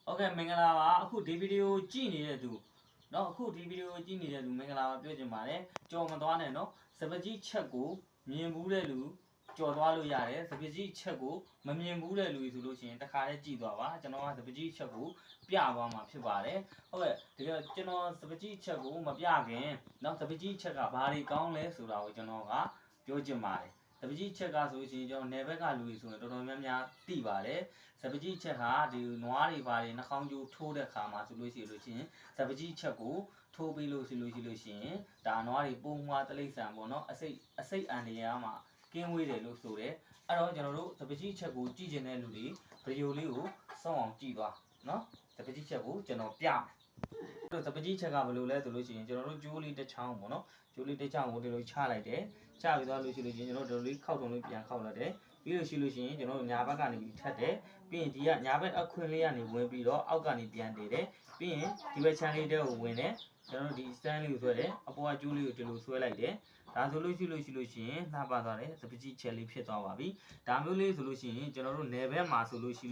โอเคမင်္ဂလာပါအခုဒီဗီဒီယိုကြည့်နေတဲ့သူเนาะအခုဒီဗီဒီယိုကြည့်နေတဲ့သူမင်္ဂလာပါပြောချင်ပါတယ်ကြော်မသွားနဲ့เนาะစပကြီးချက်ကိုမြင်ဘူးတဲ့လူကြော်သွားလို့ရတယ်စပကြီးချက်ကိုမမြင်ဘူးတဲ့လူဆိုလို့ရှိရင်တခါတည်းကြည့်သွားပါကျွန်တော်ကစပကြီးချက်ကိုပြသွားမှာဖြစ်ပါတယ်ဟုတ်ကဲ့ဒီကကျွန်တော်စပကြီးချက်ကိုမပြခင်เนาะစပကြီးချက်ကဘာတွေကောင်းလဲဆိုတာကိုကျွန်တော်ကပြောချင်ပါတယ်စပကြီးချက်ကဆိုရင်ကျွန်တော်နယ်ဘက်ကလူတွေဆိုရင်တော်တော်များများသိပါတယ်စပကြီးချက်ဟာဒီနွားတွေဘာတွေနှာခေါင်းကျိုးထိုးတဲ့ခါမှာဆိုလို့ရှိရင်စပကြီးချက်ကိုထိုးပြီးလို့ရှိရင်ဒါနွားတွေပုံမွားတလိမ့်ဆန်ပေါ့နော်အစိတ်အန်တရားမှာကင်းဝေးတယ်လို့ဆိုတယ်အဲ့တော့ကျွန်တော်တို့စပကြီးချက်ကိုကြည့်ကျင်တဲ့လူတွေဗီဒီယိုလေးကိုစောင့်အောင်ကြည့်သွားနော်စပကြီးချက်ကိုကျွန်တော်ပြမယ်စပကြီးချက်ကဘယ်လိုလဲဆိုလို့ရှိရင်ကျွန်တော်တို့ကျိုးလေးတစ်ချောင်းပေါ့နော်ကျိုးလေးတစ်ချောင်းကိုဒီလိုချလိုက်တယ်ချပြီးသွားလို့ရှိရင်ကျွန်တော်တို့ဒီလိုလေးခောက်တုံလေးပြန်ခောက်လိုက်တယ်ပြီးလို့ရှိရင်ကျွန်တော်တို့ညာဘက်ကနေပြီးထပ်တယ်ပြီးရင်ဒီကညာဘက်အခွင့်လေးကနေဝင်ပြီးတော့အောက်ကနေပြန်တည်တယ်ပြီးရင်ဒီဘက်ချမ်းလေးတဲကိုဝင်တယ်ကျွန်တော်တို့ဒီစတန်းလေးကိုဆွဲတယ်အပေါ်ကကျိုးလေးကိုဒီလိုဆွဲလိုက်တယ်ဒါဆိုလို့ရှိရင်နှာပါသွားတယ်စပကြီးချက်လေးဖြစ်သွားပါပြီဒါမျိုးလေးဆိုလို့ရှိရင်ကျွန်တော်တို့နယ်ဘက်မှာဆိုလို့ရှိရ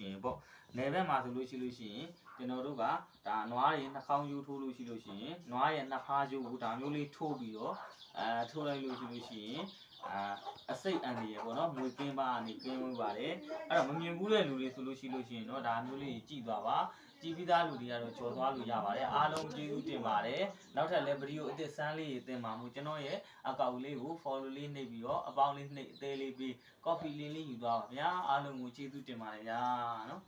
င်ပေါ့နယ်ဘက်မှာဆိုလို့ရှိရင်ကျွန်တော်တို့ကဒါနွားတွေနှာခေါင်းကျိုးထိုးလို့ရှိရင်နွားရဲ့နှာဖားကျိုးကိုဒါမျိုးလေးထိုးပြီးတော့ထိုးလိုက်လို့ရှိရင်အစိတ်အန်ဒီရပေါ့နော်ငွေကင်းပါကနေကင်းဝေးပါတယ်အဲ့တော့မမြင်ဘူးတဲ့လူတွေဆိုလို့ရှိရင်တော့ဒါမျိုးလေးကြည့်သွားပါကြည့်ပြီးသားလူတွေကတော့ကြော်သွားလို့ရပါတယ်အားလုံးကျေးဇူးတင်ပါတယ်နောက်ထပ်လည်းဗီဒီယိုအသစ်စမ်းလေးတွေတင်ပါမှုကျွန်တော်ရဲ့အကောင့်လေးကို follow လေးနှိပ်ပြီးတော့အပေါင်းလေးနှိပ်အသေးလေးပြီး copy လေးယူသွားပါဗျာအားလုံးကိုကျေးဇူးတင်ပါတယ်ဗျာနော်